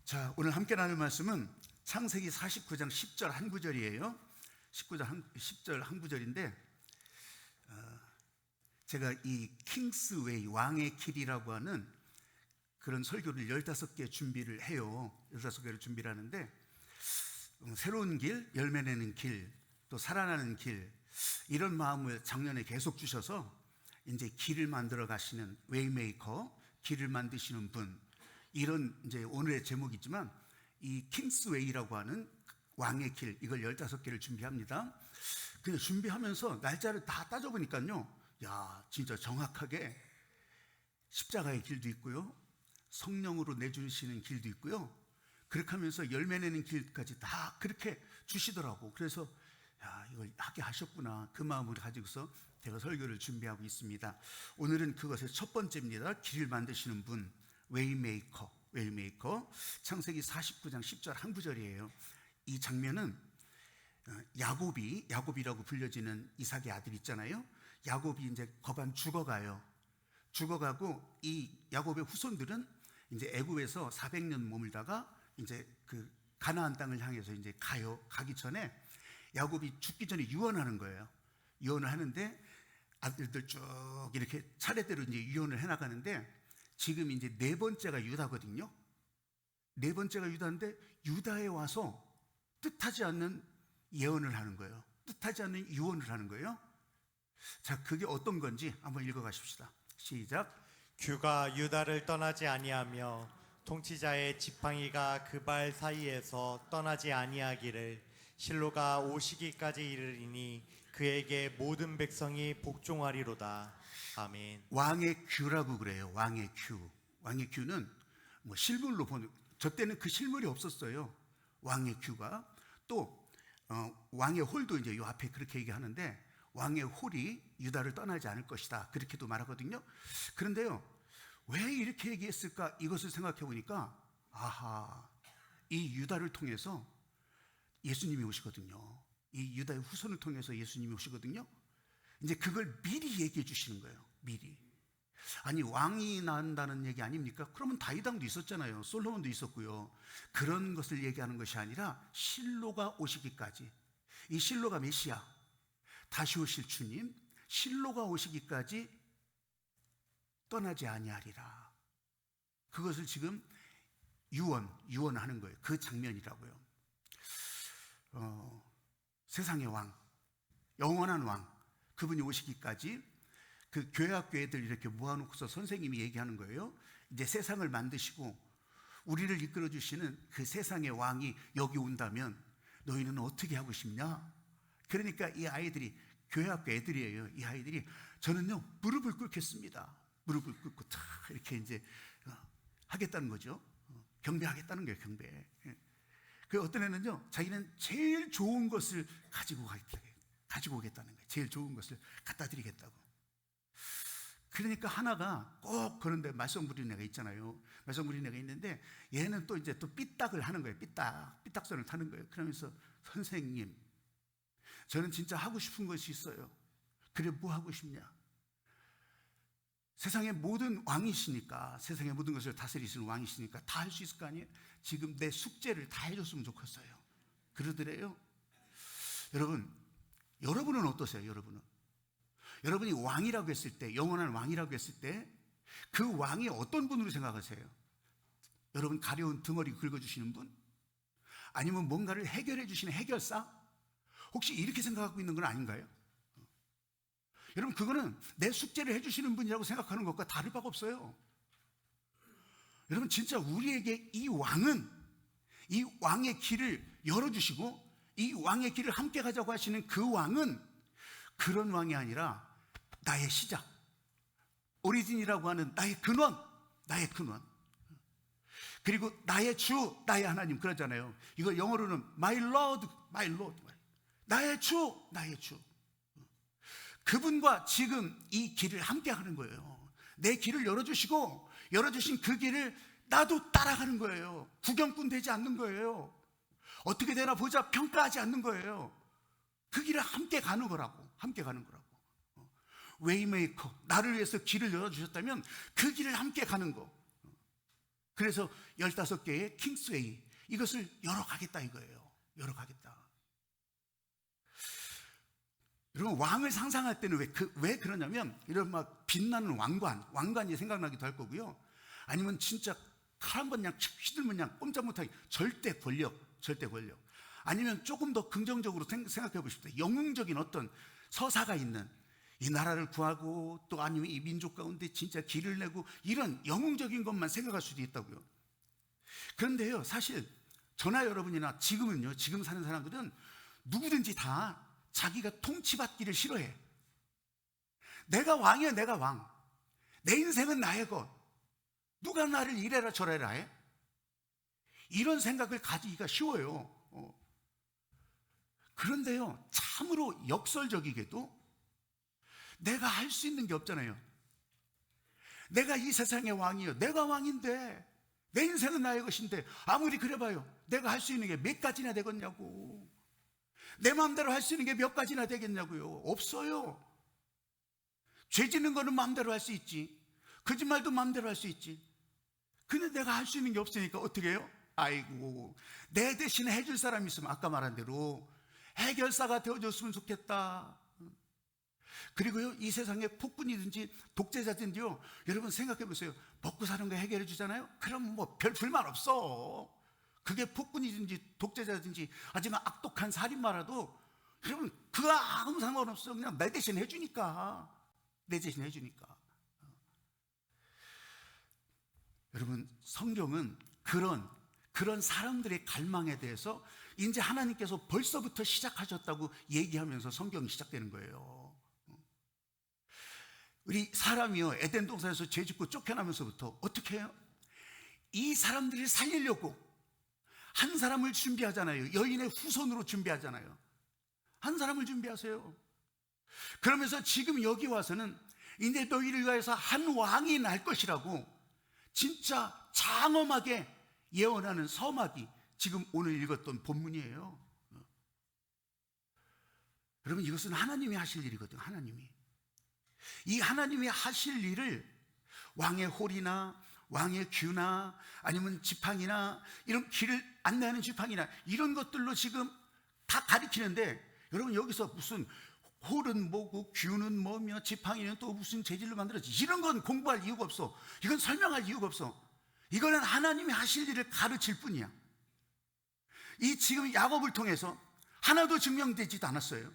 자, 오늘 함께 나눌 말씀은 창세기 49장 10절 한 구절이에요. 10절 한 구절인데 제가 이 킹스웨이, 왕의 길이라고 하는 그런 설교를 15개 준비를 해요. 15개를 준비를 하는데 새로운 길, 열매 내는 길, 또 살아나는 길, 이런 마음을 작년에 계속 주셔서 이제 길을 만들어 가시는 웨이메이커, 길을 만드시는 분, 이런 이제 오늘의 제목이지만 이 킹스웨이라고 하는 왕의 길, 이걸 15개를 준비합니다. 근데 준비하면서 날짜를 다 따져보니까요, 야, 진짜 정확하게 십자가의 길도 있고요, 성령으로 내주시는 길도 있고요, 그렇게 하면서 열매 내는 길까지 다 그렇게 주시더라고. 그래서 야, 이걸 하게 하셨구나, 그 마음을 가지고서 제가 설교를 준비하고 있습니다. 오늘은 그것의 첫 번째입니다. 길을 만드시는 분, 웨이메이커. 창세기 49장 10절 한 구절이에요. 이 장면은 야곱이라고 불려지는 이삭의 아들 있잖아요. 야곱이 이제 거반 죽어가요. 죽어가고 이 야곱의 후손들은 이제 애굽에서 400년 머물다가 이제 그 가나안 땅을 향해서 이제 가기 전에 야곱이 죽기 전에 유언하는 거예요. 유언을 하는데 아들들 쭉 이렇게 차례대로 이제 유언을 해나가는데 지금 이제 네 번째가 유다거든요. 네 번째가 유다인데 유다에 와서 뜻하지 않는 예언을 하는 거예요. 뜻하지 않는 유언을 하는 거예요. 자, 그게 어떤 건지 한번 읽어가십시다. 시작. 규가 유다를 떠나지 아니하며 통치자의 지팡이가 그 발 사이에서 떠나지 아니하기를 실로가 오시기까지 이르리니 그에게 모든 백성이 복종하리로다. 아멘. 왕의 규라고 그래요. 왕의 규. 왕의 규는 뭐 실물로 보는, 저 때는 그 실물이 없었어요. 왕의 규가. 또 왕의 홀도 이제 요 앞에 그렇게 얘기하는데 왕의 홀이 유다를 떠나지 않을 것이다, 그렇게도 말하거든요. 그런데요, 왜 이렇게 얘기했을까? 이것을 생각해 보니까 아하, 이 유다를 통해서 예수님이 오시거든요. 이 유다의 후손을 통해서 예수님이 오시거든요. 이제 그걸 미리 얘기해 주시는 거예요. 미리. 아니, 왕이 난다는 얘기 아닙니까? 그러면 다윗왕도 있었잖아요. 솔로몬도 있었고요. 그런 것을 얘기하는 것이 아니라 실로가 오시기까지, 이 실로가 메시아, 다시 오실 주님, 실로가 오시기까지 떠나지 아니하리라. 그것을 지금 유언하는 거예요. 그 장면이라고요. 세상의 왕, 영원한 왕, 그분이 오시기까지 그 교회학교 애들 이렇게 모아놓고서 선생님이 얘기하는 거예요. 이제 세상을 만드시고 우리를 이끌어 주시는 그 세상의 왕이 여기 온다면 너희는 어떻게 하고 싶냐? 그러니까 이 아이들이, 교회학교 애들이에요. 이 아이들이, 저는요 무릎을 꿇겠습니다. 무릎을 꿇고 탁 이렇게 이제 하겠다는 거죠. 경배하겠다는 거예요. 경배. 그 어떤 애는요, 자기는 제일 좋은 것을 가지고 오겠다는 거예요. 제일 좋은 것을 갖다 드리겠다고. 그러니까 하나가 꼭 그런데 말썽 부리는 애가 있잖아요. 말썽 부리는 애가 있는데 얘는 또 이제 또 삐딱을 하는 거예요. 삐딱선을 타는 거예요. 그러면서 선생님, 저는 진짜 하고 싶은 것이 있어요. 그래, 뭐 하고 싶냐? 세상의 모든 왕이시니까, 세상의 모든 것을 다스리시는 왕이시니까 다 할 수 있을 거 아니에요? 지금 내 숙제를 다 해줬으면 좋겠어요. 그러더래요. 여러분은 어떠세요? 여러분이 왕이라고 했을 때, 영원한 왕이라고 했을 때 그 왕이 어떤 분으로 생각하세요? 여러분 가려운 등어리 긁어주시는 분? 아니면 뭔가를 해결해 주시는 해결사? 혹시 이렇게 생각하고 있는 건 아닌가요? 여러분, 그거는 내 숙제를 해주시는 분이라고 생각하는 것과 다를 바가 없어요. 여러분, 진짜 우리에게 이 왕의 길을 열어주시고 이 왕의 길을 함께 가자고 하시는 그 왕은 그런 왕이 아니라 나의 시작, 오리진이라고 하는 나의 근원, 그리고 나의 주, 나의 하나님, 그러잖아요. 이걸 영어로는 my Lord, 나의 주. 그분과 지금 이 길을 함께 하는 거예요. 내 길을 열어주시고 열어주신 그 길을 나도 따라가는 거예요. 구경꾼 되지 않는 거예요. 어떻게 되나 보자 평가하지 않는 거예요. 그 길을 함께 가는 거라고. 웨이메이커, 나를 위해서 길을 열어주셨다면 그 길을 함께 가는 거. 그래서 15개의 킹스웨이 이것을 열어가겠다 이거예요. 열어가겠다. 여러분, 왕을 상상할 때는 왜 그러냐면 이런 막 빛나는 왕관이 생각나기도 할 거고요. 아니면 진짜 칼 한 번 그냥 휘둘면 그냥 꼼짝 못하게 절대 권력. 아니면 조금 더 긍정적으로 생각해 보십시오. 영웅적인 어떤 서사가 있는 이 나라를 구하고 또 아니면 이 민족 가운데 진짜 길을 내고 이런 영웅적인 것만 생각할 수도 있다고요. 그런데요, 사실 저나 여러분이나 지금 사는 사람들은 누구든지 다 자기가 통치받기를 싫어해. 내가 왕이야, 내가 왕. 내 인생은 나의 것. 누가 나를 이래라 저래라 해? 이런 생각을 가지기가 쉬워요. 그런데요, 참으로 역설적이게도 내가 할 수 있는 게 없잖아요. 내가 이 세상의 왕이요, 내가 왕인데 내 인생은 나의 것인데 아무리 그래봐요, 내가 할 수 있는 게 몇 가지나 되겠냐고. 내 마음대로 할 수 있는 게 몇 가지나 되겠냐고요. 없어요. 죄 짓는 거는 마음대로 할 수 있지, 거짓말도 마음대로 할 수 있지. 근데 내가 할 수 있는 게 없으니까 어떻게 해요? 아이고, 내 대신에 해줄 사람이 있으면 아까 말한 대로 해결사가 되어줬으면 좋겠다. 그리고요, 이 세상에 폭군이든지 독재자든지요, 여러분 생각해 보세요. 먹고 사는 거 해결해 주잖아요. 그럼 뭐 별 불만 없어. 그게 폭군이든지 독재자든지 하지만 악독한 살인마라도 여러분 그거 아무 상관없어. 그냥 내 대신 해주니까. 여러분, 성경은 그런 사람들의 갈망에 대해서 이제 하나님께서 벌써부터 시작하셨다고 얘기하면서 성경이 시작되는 거예요. 우리 사람이요, 에덴 동산에서 죄 짓고 쫓겨나면서부터 어떻게 해요? 이 사람들을 살리려고 한 사람을 준비하잖아요. 여인의 후손으로 준비하잖아요. 한 사람을 준비하세요. 그러면서 지금 여기 와서는 이제 너희를 위하여서 한 왕이 날 것이라고 진짜 장엄하게 예언하는 서막이 지금 오늘 읽었던 본문이에요. 여러분, 이것은 하나님이 하실 일이거든요. 이 하나님이 하실 일을 왕의 홀이나 왕의 규나 아니면 지팡이나 이런 길을 안내하는 지팡이나 이런 것들로 지금 다 가리키는데, 여러분 여기서 무슨 홀은 뭐고 규는 뭐며 지팡이는 또 무슨 재질로 만들었지, 이런 건 공부할 이유가 없어. 이건 설명할 이유가 없어. 이거는 하나님이 하실 일을 가르칠 뿐이야. 이 지금 야곱을 통해서 하나도 증명되지도 않았어요.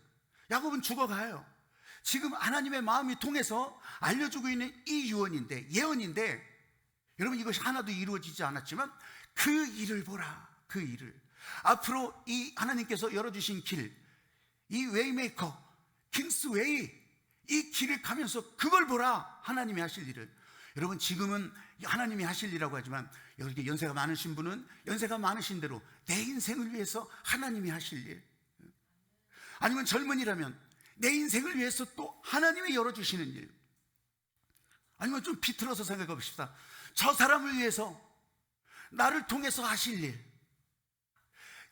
야곱은 죽어가요. 지금 하나님의 마음이 통해서 알려주고 있는 이 유언인데, 예언인데, 여러분 이것이 하나도 이루어지지 않았지만 그 일을 보라. 그 일을 앞으로 이 하나님께서 열어주신 길, 이 웨이메이커, 킹스웨이, 이 길을 가면서 그걸 보라. 하나님이 하실 일을. 여러분, 지금은 하나님이 하실 일이라고 하지만 이렇게 연세가 많으신 분은 연세가 많으신 대로 내 인생을 위해서 하나님이 하실 일, 아니면 젊은이라면 내 인생을 위해서 또 하나님이 열어주시는 일, 아니면 좀 비틀어서 생각해 봅시다. 저 사람을 위해서 나를 통해서 하실 일,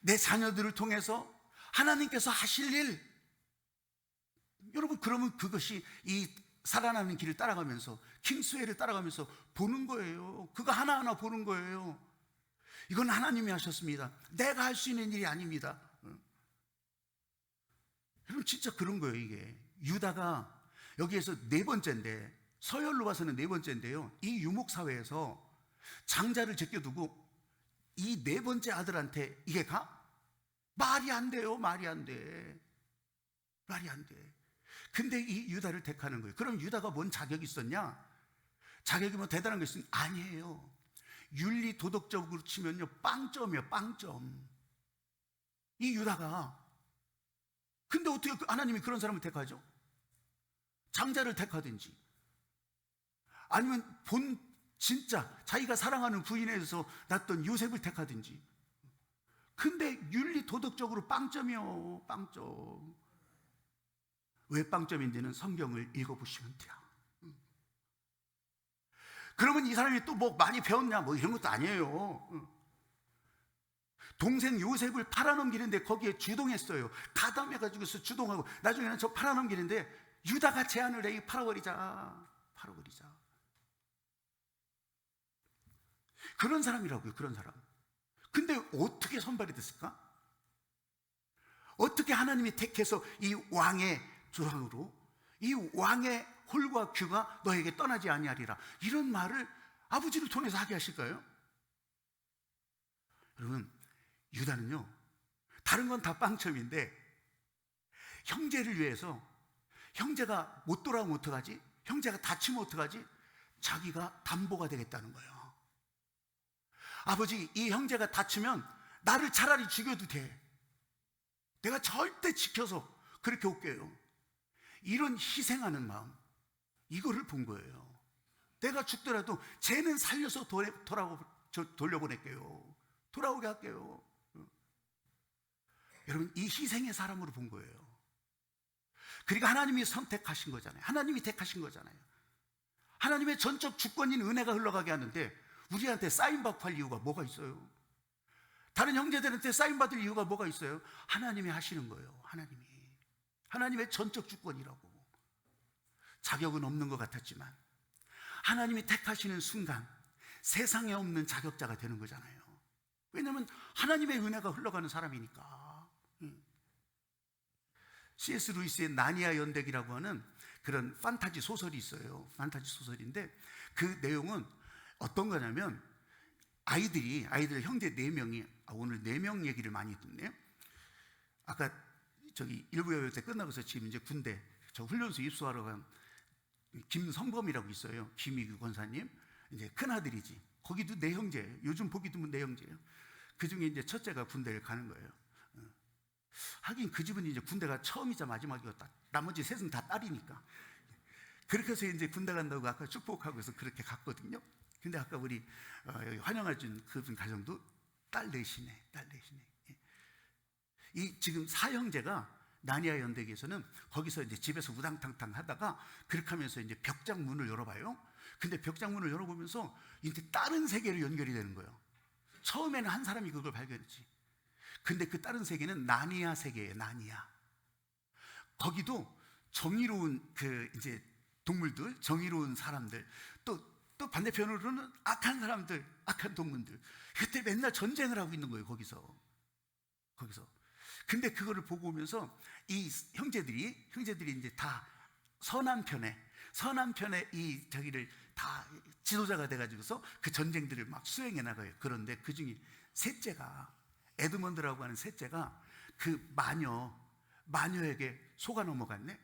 내 자녀들을 통해서 하나님께서 하실 일. 여러분, 그러면 그것이 이 살아나는 길을 따라가면서, 킹스웨이를 따라가면서 보는 거예요. 그거 하나하나 보는 거예요. 이건 하나님이 하셨습니다. 내가 할 수 있는 일이 아닙니다. 여러분, 진짜 그런 거예요. 이게 유다가 여기에서 네 번째인데, 서열로 봐서는 네 번째인데요, 이 유목사회에서 장자를 제껴두고 이 네 번째 아들한테 이게 가? 말이 안 돼요. 말이 안 돼. 근데 이 유다를 택하는 거예요. 그럼 유다가 뭔 자격이 있었냐? 자격이 뭐 대단한 게 있으면 아니에요. 윤리 도덕적으로 치면요, 빵점이에요. 빵점. 이 유다가. 근데 어떻게 하나님이 그런 사람을 택하죠? 장자를 택하든지 아니면 진짜 자기가 사랑하는 부인에서 낳았던 요셉을 택하든지. 근데 윤리 도덕적으로 빵점이요. 빵점. 왜 빵점인지는 성경을 읽어보시면 돼요. 그러면 이 사람이 또 뭐 많이 배웠냐, 뭐 이런 것도 아니에요. 동생 요셉을 팔아넘기는데 거기에 주동했어요. 가담해가지고서 주동하고, 나중에는 저 팔아넘기는데 유다가 제안을 해. 팔아버리자. 그런 사람이라고요, 그런 사람. 근데 어떻게 선발이 됐을까? 어떻게 하나님이 택해서 이 왕의 조상으로 이 왕의 홀과 규가 너에게 떠나지 아니하리라, 이런 말을 아버지를 통해서 하게 하실까요? 여러분, 유다는요, 다른 건 다 빵점인데 형제를 위해서, 형제가 못 돌아오면 어떡하지? 형제가 다치면 어떡하지? 자기가 담보가 되겠다는 거예요. 아버지, 이 형제가 다치면 나를 차라리 죽여도 돼. 내가 절대 지켜서 그렇게 올게요. 이런 희생하는 마음, 이거를 본 거예요. 내가 죽더라도 쟤는 살려서 돌려보낼게요. 돌아오게 할게요. 여러분, 이 희생의 사람으로 본 거예요. 그러니까 하나님이 선택하신 거잖아요. 하나님이 택하신 거잖아요. 하나님의 전적 주권인 은혜가 흘러가게 하는데 우리한테 사인받고 할 이유가 뭐가 있어요? 다른 형제들한테 사인받을 이유가 뭐가 있어요? 하나님이 하시는 거예요. 하나님의 전적 주권이라고. 자격은 없는 것 같았지만 하나님이 택하시는 순간 세상에 없는 자격자가 되는 거잖아요. 왜냐하면 하나님의 은혜가 흘러가는 사람이니까. C.S. 루이스의 나니아 연대기라고 하는 그런 판타지 소설이 있어요. 판타지 소설인데 그 내용은 어떤 거냐면 아이들 형제 4명이, 오늘 4명 얘기를 많이 듣네요. 아까 저기 일부 여유 때 끝나고서 지금 이제 군대 저 훈련소 입소하러 간 김성범이라고 있어요. 김희규 권사님, 이제 큰 아들이지. 거기도 4형제예요. 요즘 보기 드문 4형제예요. 그 중에 이제 첫째가 군대를 가는 거예요. 하긴 그 집은 이제 군대가 처음이자 마지막이었다. 나머지 셋은 다 딸이니까. 그렇게 해서 이제 군대 간다고 아까 축복하고 해서 그렇게 갔거든요. 근데 아까 우리 여기 환영해준 그분 가정도 딸 넷이네. 이 지금 4형제가 나니아 연대기에서는 거기서 이제 집에서 우당탕탕 하다가 그렇게 하면서 이제 벽장 문을 열어봐요. 근데 벽장 문을 열어보면서 이제 다른 세계로 연결이 되는 거예요. 처음에는 한 사람이 그걸 발견했지. 근데 그 다른 세계는 나니아 세계예요. 나니아. 거기도 정의로운 그 이제 동물들, 정의로운 사람들, 또 반대편으로는 악한 사람들, 악한 동물들. 그때 맨날 전쟁을 하고 있는 거예요. 거기서. 근데 그거를 보고 오면서 이 형제들이 이제 다 선한 편에 이 자기를 다 지도자가 돼가지고서 그 전쟁들을 막 수행해 나가요. 그런데 그 중에 셋째가, 에드먼드라고 하는 셋째가 그 마녀에게 속아 넘어갔네.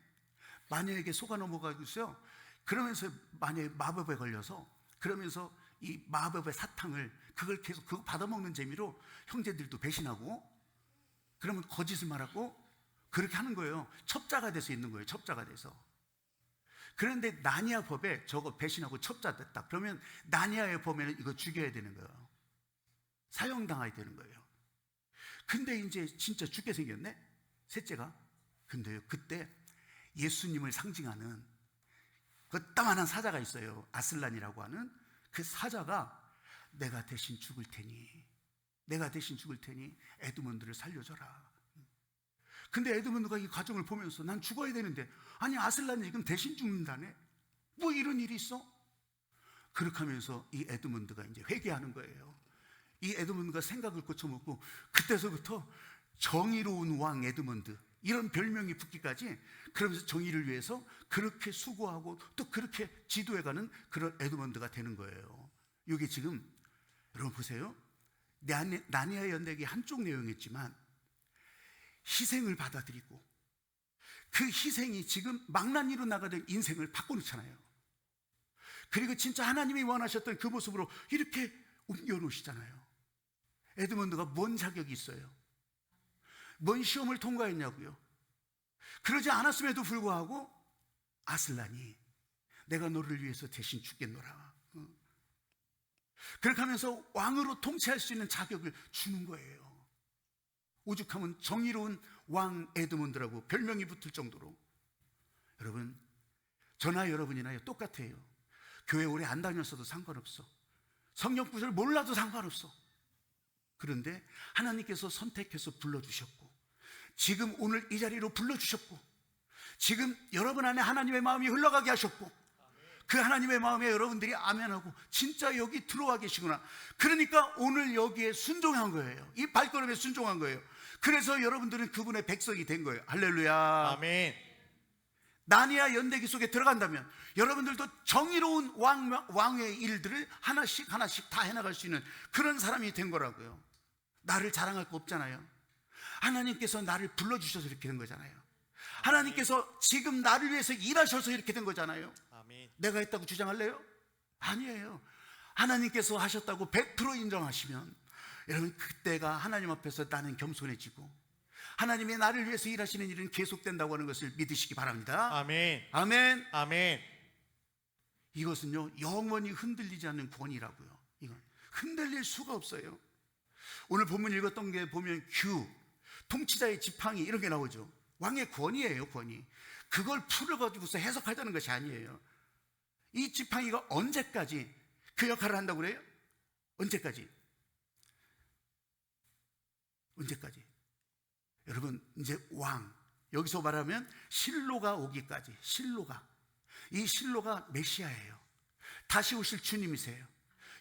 마녀에게 속아 넘어가고서요. 그러면서 마녀의 마법에 걸려서, 그러면서 이 마법의 사탕을 그걸 계속 그거 받아먹는 재미로 형제들도 배신하고, 그러면 거짓을 말하고 그렇게 하는 거예요. 첩자가 돼서 있는 거예요. 첩자가 돼서. 그런데 나니아 법에 저거 배신하고 첩자 됐다. 그러면 나니아의 법에는 이거 죽여야 되는 거예요. 사형당해야 되는 거예요. 근데 이제 진짜 죽게 생겼네, 셋째가. 근데요, 그때 예수님을 상징하는 그 따만한 사자가 있어요. 아슬란이라고 하는 그 사자가 내가 대신 죽을 테니 에드먼드를 살려줘라. 근데 에드먼드가 이 과정을 보면서 난 죽어야 되는데, 아니 아슬란이 지금 대신 죽는다네, 뭐 이런 일이 있어? 그렇게 하면서 이 에드먼드가 이제 회개하는 거예요. 이 에드먼드가 생각을 고쳐먹고 그때서부터 정의로운 왕 에드먼드, 이런 별명이 붙기까지, 그러면서 정의를 위해서 그렇게 수고하고 또 그렇게 지도해가는 그런 에드먼드가 되는 거예요. 이게 지금 여러분 보세요. 나니아 연대기 한쪽 내용이었지만 희생을 받아들이고 그 희생이 지금 망나니로 나가던 인생을 바꿔놓잖아요. 그리고 진짜 하나님이 원하셨던 그 모습으로 이렇게 옮겨놓으시잖아요. 에드먼드가 뭔 자격이 있어요? 뭔 시험을 통과했냐고요? 그러지 않았음에도 불구하고 아슬란이 내가 너를 위해서 대신 죽겠노라, 그렇게 하면서 왕으로 통치할 수 있는 자격을 주는 거예요. 오죽하면 정의로운 왕 에드먼드라고 별명이 붙을 정도로. 여러분, 저나 여러분이나 똑같아요. 교회 오래 안 다녔어도 상관없어. 성경 구절 몰라도 상관없어. 그런데 하나님께서 선택해서 불러주셨고, 지금 오늘 이 자리로 불러주셨고, 지금 여러분 안에 하나님의 마음이 흘러가게 하셨고, 그 하나님의 마음에 여러분들이 아멘하고 진짜 여기 들어와 계시구나. 그러니까 오늘 여기에 순종한 거예요. 이 발걸음에 순종한 거예요. 그래서 여러분들은 그분의 백성이 된 거예요. 할렐루야. 아멘. 나니아 연대기 속에 들어간다면 여러분들도 정의로운 왕의 일들을 하나씩 하나씩 다 해나갈 수 있는 그런 사람이 된 거라고요. 나를 자랑할 거 없잖아요. 하나님께서 나를 불러주셔서 이렇게 된 거잖아요. 하나님께서 지금 나를 위해서 일하셔서 이렇게 된 거잖아요. 아멘. 내가 했다고 주장할래요? 아니에요. 하나님께서 하셨다고 100% 인정하시면 여러분 그때가 하나님 앞에서 나는 겸손해지고 하나님이 나를 위해서 일하시는 일은 계속된다고 하는 것을 믿으시기 바랍니다. 아멘. 아멘. 아멘. 이것은요 영원히 흔들리지 않는 권위라고요. 이건 흔들릴 수가 없어요. 오늘 본문 읽었던 게 보면 규, 통치자의 지팡이 이런 게 나오죠. 왕의 권위예요. 권위. 그걸 풀어가지고서 해석하자는 것이 아니에요. 이 지팡이가 언제까지 그 역할을 한다고 그래요? 언제까지? 언제까지? 여러분 이제 왕, 여기서 말하면 실로가 오기까지, 실로가, 이 실로가 메시아예요. 다시 오실 주님이세요.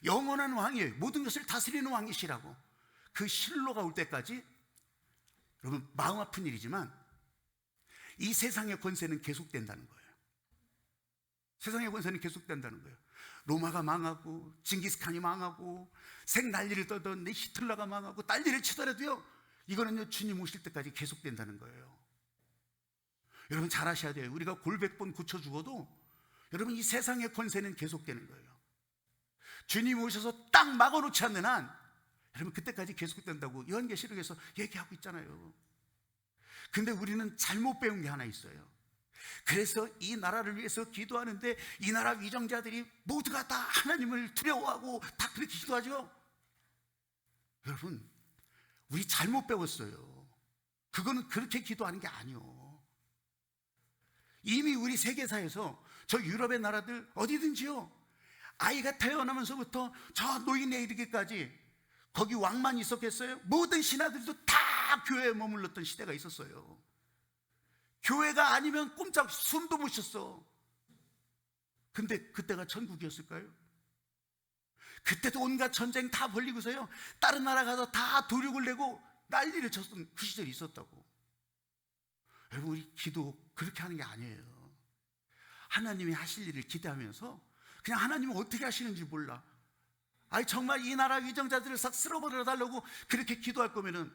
영원한 왕이에요. 모든 것을 다스리는 왕이시라고. 그 실로가 올 때까지 여러분 마음 아픈 일이지만 이 세상의 권세는 계속된다는 거예요. 세상의 권세는 계속된다는 거예요. 로마가 망하고 징기스칸이 망하고 생 난리를 떠던 히틀러가 망하고 난리를 치더라도요 이거는요 주님 오실 때까지 계속된다는 거예요. 여러분 잘 아셔야 돼요. 우리가 골백번 고쳐 죽어도 여러분 이 세상의 권세는 계속되는 거예요. 주님 오셔서 딱 막아놓지 않는 한 여러분 그때까지 계속된다고 요한계시록에서 얘기하고 있잖아요. 근데 우리는 잘못 배운 게 하나 있어요. 그래서 이 나라를 위해서 기도하는데 이 나라 위정자들이 모두가 다 하나님을 두려워하고 다 그렇게 기도하죠. 여러분 우리 잘못 배웠어요. 그거는 그렇게 기도하는 게 아니요. 이미 우리 세계사에서 저 유럽의 나라들 어디든지요 아이가 태어나면서부터 저 노인에 이르기까지 거기 왕만 있었겠어요? 모든 신하들도 다 교회에 머물렀던 시대가 있었어요. 교회가 아니면 꼼짝 숨도 못 쉬었어. 근데 그때가 천국이었을까요? 그때도 온갖 전쟁 다 벌리고서요 다른 나라 가서 다 도륙을 내고 난리를 쳤던 그 시절이 있었다고. 여러분 우리 기도 그렇게 하는 게 아니에요. 하나님이 하실 일을 기대하면서 그냥 하나님은 어떻게 하시는지 몰라. 아니 정말 이 나라 위정자들을 싹 쓸어버려 달라고 그렇게 기도할 거면은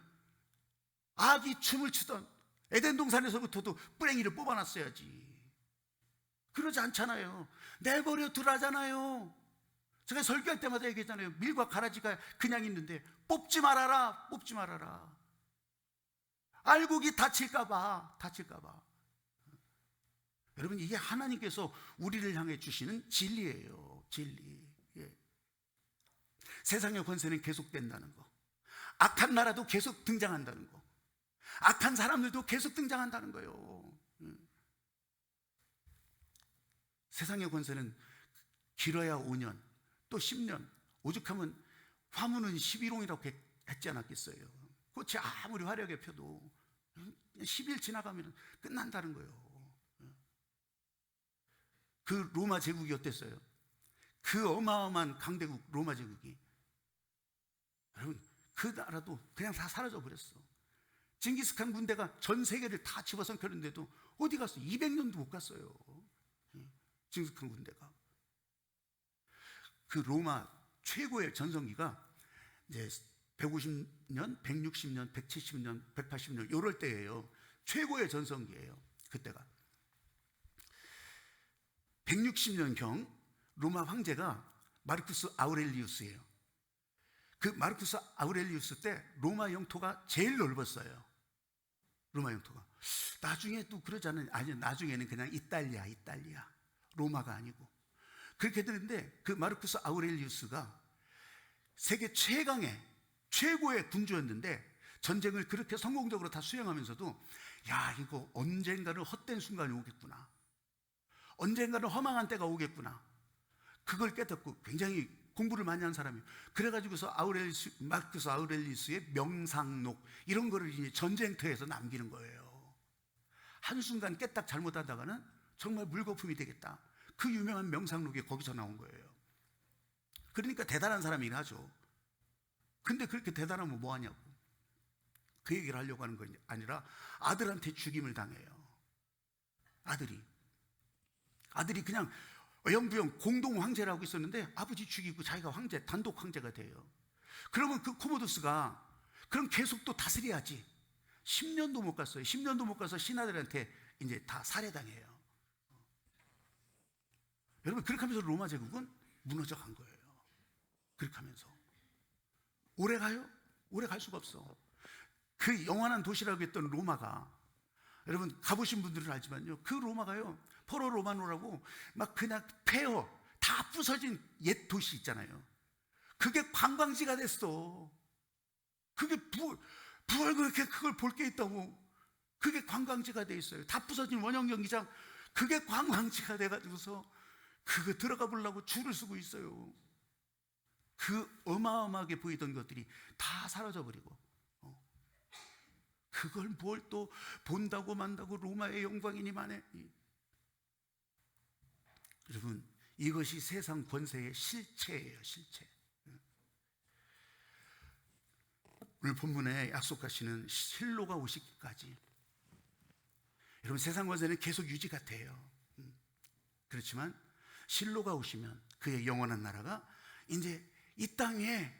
악이 춤을 추던 에덴 동산에서부터도 뿌랭이를 뽑아놨어야지. 그러지 않잖아요. 내버려 두라잖아요. 제가 설교할 때마다 얘기했잖아요. 밀과 가라지가 그냥 있는데 뽑지 말아라, 뽑지 말아라. 알곡이 다칠까봐. 여러분 이게 하나님께서 우리를 향해 주시는 진리예요. 진리. 예. 세상의 권세는 계속된다는 거, 악한 나라도 계속 등장한다는 거, 악한 사람들도 계속 등장한다는 거예요. 세상의 권세는 길어야 5년 또 10년, 오죽하면 화무는 11홍이라고 했지 않았겠어요. 그렇지 아무리 화려하게 펴도 10일 지나가면 끝난다는 거예요. 그 로마 제국이 어땠어요? 그 어마어마한 강대국 로마 제국이 여러분 그 나라도 그냥 다 사라져 버렸어. 징기스칸 군대가 전 세계를 다 집어삼켰는데도 어디 갔어? 200년도 못 갔어요. 징기스칸 군대가. 그 로마 최고의 전성기가 이제 150년, 160년, 170년, 180년 이럴 때예요. 최고의 전성기예요. 그때가 160년경 로마 황제가 마르쿠스 아우렐리우스예요. 그 마르쿠스 아우렐리우스 때 로마 영토가 제일 넓었어요. 로마 영토가. 나중에 또 그러지 않은, 아니 나중에는 그냥 이탈리아 로마가 아니고 그렇게 되는데 그 마르쿠스 아우렐리우스가 세계 최고의 군주였는데 전쟁을 그렇게 성공적으로 다 수행하면서도 야 이거 언젠가는 헛된 순간이 오겠구나, 언젠가는 허망한 때가 오겠구나, 그걸 깨닫고 굉장히 공부를 많이 한 사람이에요. 그래가지고서 마르쿠스 아우렐리우스의 명상록 이런 거를 이제 전쟁터에서 남기는 거예요. 한순간 깨딱 잘못하다가는 정말 물거품이 되겠다. 그 유명한 명상록이 거기서 나온 거예요. 그러니까 대단한 사람이긴 하죠. 근데 그렇게 대단하면 뭐 하냐고. 그 얘기를 하려고 하는 건 아니라 아들한테 죽임을 당해요. 아들이 그냥 어영부영 공동 황제라고 있었는데 아버지 죽이고 자기가 황제, 단독 황제가 돼요. 그러면 그 코모도스가 그럼 계속 또 다스려야지. 10년도 못 갔어요. 10년도 못 가서 신하들한테 이제 다 살해당해요. 여러분, 그렇게 하면서 로마 제국은 무너져 간 거예요. 그렇게 하면서 오래 가요? 오래 갈 수가 없어. 그 영원한 도시라고 했던 로마가, 여러분 가보신 분들은 알지만요, 그 로마가요, 포로 로마노라고 막 그냥 폐허 다 부서진 옛 도시 있잖아요. 그게 관광지가 됐어. 그게 부활 그렇게 그걸 볼 게 있다고. 그게 관광지가 돼 있어요. 다 부서진 원형 경기장, 그게 관광지가 돼가지고서 그거 들어가 보려고 줄을 서고 있어요. 그 어마어마하게 보이던 것들이 다 사라져 버리고, 그걸 뭘 또 본다고 만다고 로마의 영광이니 만에. 여러분, 이것이 세상 권세의 실체예요. 실체. 오늘 본문에 약속하시는 실로가 오시기까지, 여러분, 세상 권세는 계속 유지가 돼요. 그렇지만 실로가 오시면 그의 영원한 나라가 이제 이 땅에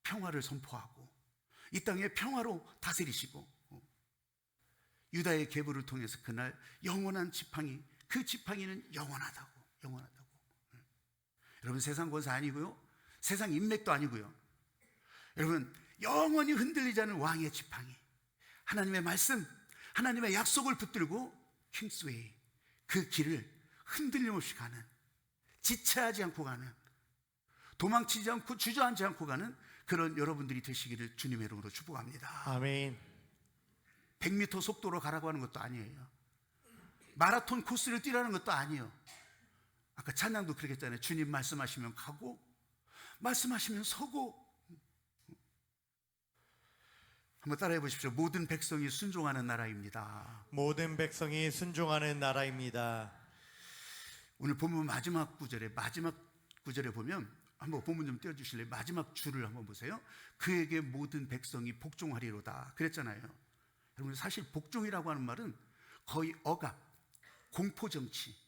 평화를 선포하고 이 땅에 평화로 다스리시고, 유다의 계보를 통해서 그날 영원한 지팡이, 그 지팡이는 영원하다고. 여러분, 세상 권세 아니고요, 세상 인맥도 아니고요, 여러분, 영원히 흔들리지 않는 왕의 지팡이, 하나님의 말씀, 하나님의 약속을 붙들고 킹스웨이, 그 길을 흔들림 없이 가는, 지체하지 않고 가는, 도망치지 않고 주저앉지 않고 가는 그런 여러분들이 되시기를 주님의 이름으로 축복합니다. 아멘. 100m 속도로 가라고 하는 것도 아니에요. 마라톤 코스를 뛰라는 것도 아니에요. 아까 찬양도 그렇게 했잖아요. 주님 말씀하시면 가고, 말씀하시면 서고. 한번 따라해 보십시오. 모든 백성이 순종하는 나라입니다. 모든 백성이 순종하는 나라입니다. 오늘 본문 마지막 구절에 보면, 한번 본문 좀 띄워주실래요? 마지막 줄을 한번 보세요. 그에게 모든 백성이 복종하리로다 그랬잖아요. 여러분, 사실 복종이라고 하는 말은 거의 억압, 공포정치,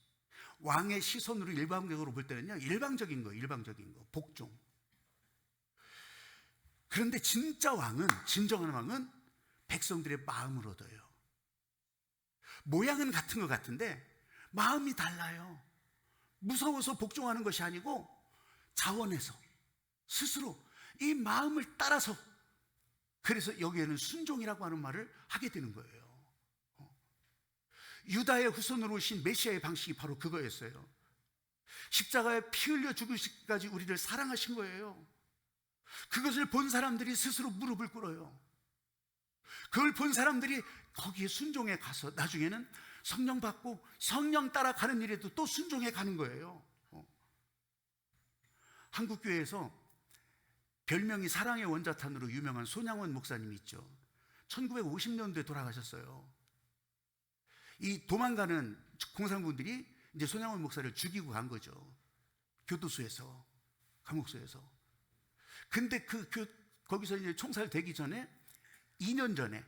왕의 시선으로 일방적으로 볼 때는요, 일방적인 거, 복종. 그런데 진정한 왕은 백성들의 마음을 얻어요. 모양은 같은 것 같은데 마음이 달라요. 무서워서 복종하는 것이 아니고 자원해서, 스스로 이 마음을 따라서, 그래서 여기에는 순종이라고 하는 말을 하게 되는 거예요. 유다의 후손으로 오신 메시아의 방식이 바로 그거였어요. 십자가에 피 흘려 죽으시기까지 우리를 사랑하신 거예요. 그것을 본 사람들이 스스로 무릎을 꿇어요. 그걸 본 사람들이 거기에 순종해 가서 나중에는 성령 받고 성령 따라 가는 일에도 또 순종해 가는 거예요. 한국교회에서 별명이 사랑의 원자탄으로 유명한 손양원 목사님이 있죠. 1950년도에 돌아가셨어요. 이 도망가는 공산군들이 이제 손양원 목사를 죽이고 간 거죠. 교도소에서, 감옥소에서. 근데 거기서 이제 총살되기 전에 2년 전에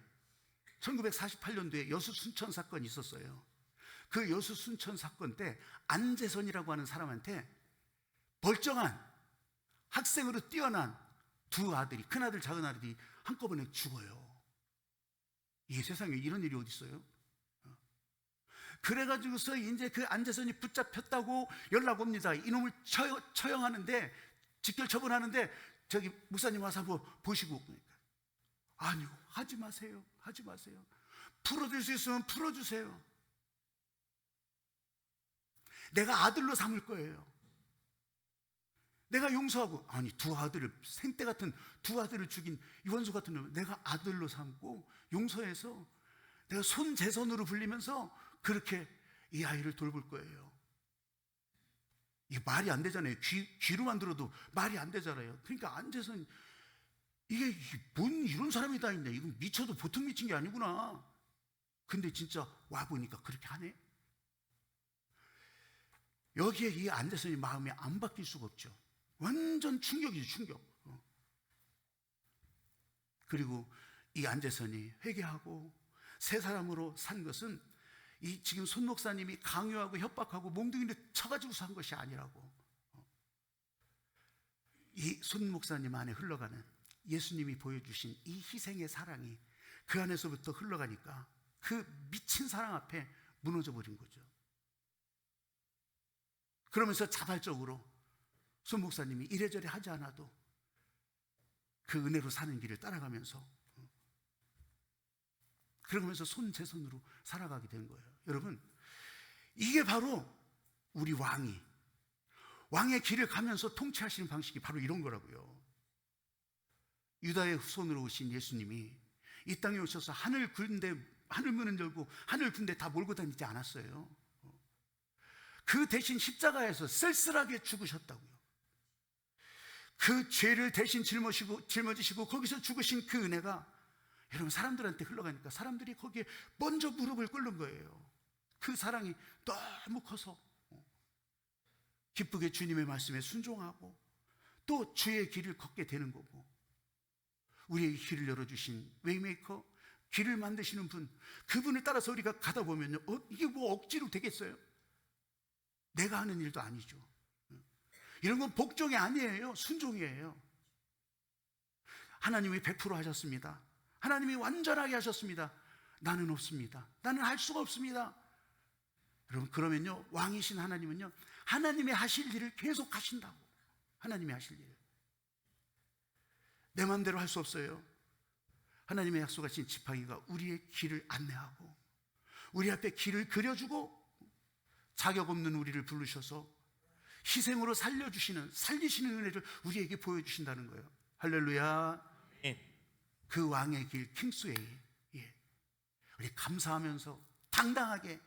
1948년도에 여수 순천 사건이 있었어요. 그 여수 순천 사건 때 안재선이라고 하는 사람한테 멀쩡한 학생으로 뛰어난 두 아들이, 큰아들 작은아들이 한꺼번에 죽어요. 이 세상에 이런 일이 어디 있어요? 그래가지고서 이제 그 안재선이 붙잡혔다고 연락 옵니다. 이놈을 처형하는데, 직결 처분하는데 저기 목사님 와서 한번 보시고. 아니요, 하지 마세요. 풀어줄 수 있으면 풀어주세요. 내가 아들로 삼을 거예요. 내가 용서하고. 아니, 생떼 같은 두 아들을 죽인 유원수 같은 놈을 내가 아들로 삼고 용서해서 내가 손재선으로 불리면서 그렇게 이 아이를 돌볼 거예요. 이게 말이 안 되잖아요. 귀로만 들어도 말이 안 되잖아요. 그러니까 안재선, 이게 뭔 이런 사람이 다 있네. 이건 미쳐도 보통 미친 게 아니구나. 근데 진짜 와보니까 그렇게 하네. 여기에 이 안데선이 마음이 안 바뀔 수가 없죠. 완전 충격이죠, 충격. 그리고 이 안데선이 회개하고 새 사람으로 산 것은 이 지금 손 목사님이 강요하고 협박하고 몽둥이를 쳐가지고서 한 것이 아니라고. 이 손 목사님 안에 흘러가는 예수님이 보여주신 이 희생의 사랑이 그 안에서부터 흘러가니까 그 미친 사랑 앞에 무너져 버린 거죠. 그러면서 자발적으로 손 목사님이 이래저래 하지 않아도 그 은혜로 사는 길을 따라가면서 그러면서 손 제 손으로 살아가게 된 거예요. 여러분, 이게 바로 우리 왕의 길을 가면서 통치하시는 방식이 바로 이런 거라고요. 유다의 후손으로 오신 예수님이 이 땅에 오셔서 하늘 문을 열고 하늘 군대 다 몰고 다니지 않았어요. 그 대신 십자가에서 쓸쓸하게 죽으셨다고요. 그 죄를 대신 짊어지시고 거기서 죽으신 그 은혜가 여러분 사람들한테 흘러가니까 사람들이 거기에 먼저 무릎을 꿇는 거예요. 그 사랑이 너무 커서 기쁘게 주님의 말씀에 순종하고 또 주의 길을 걷게 되는 거고, 우리의 길을 열어주신 웨이메이커, 길을 만드시는 분, 그분을 따라서 우리가 가다 보면요, 이게 뭐 억지로 되겠어요? 내가 하는 일도 아니죠. 이런 건 복종이 아니에요. 순종이에요. 하나님이 100% 하셨습니다. 하나님이 완전하게 하셨습니다. 나는 없습니다. 나는 할 수가 없습니다. 여러분, 그러면요, 왕이신 하나님은요, 하나님이 하실 일을 계속 하신다고. 하나님이 하실 일을 내 마음대로 할 수 없어요. 하나님의 약속하신 지팡이가 우리의 길을 안내하고 우리 앞에 길을 그려주고 자격 없는 우리를 부르셔서 희생으로 살리시는 은혜를 우리에게 보여주신다는 거예요. 할렐루야. 그 왕의 길, 킹스웨이, 우리 감사하면서 당당하게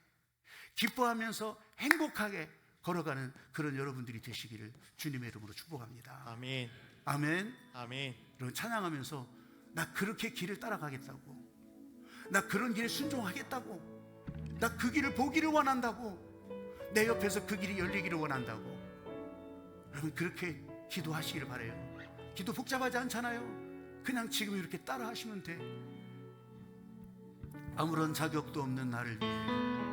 기뻐하면서 행복하게 걸어가는 그런 여러분들이 되시기를 주님의 이름으로 축복합니다. 아멘. 아멘. 아멘. 여러분, 찬양하면서 나 그렇게 길을 따라가겠다고, 나 그런 길에 순종하겠다고, 나 그 길을 보기를 원한다고, 내 옆에서 그 길이 열리기를 원한다고, 여러분 그렇게 기도하시기를 바라요. 기도 복잡하지 않잖아요. 그냥 지금 이렇게 따라 하시면 돼. 아무런 자격도 없는 나를 위해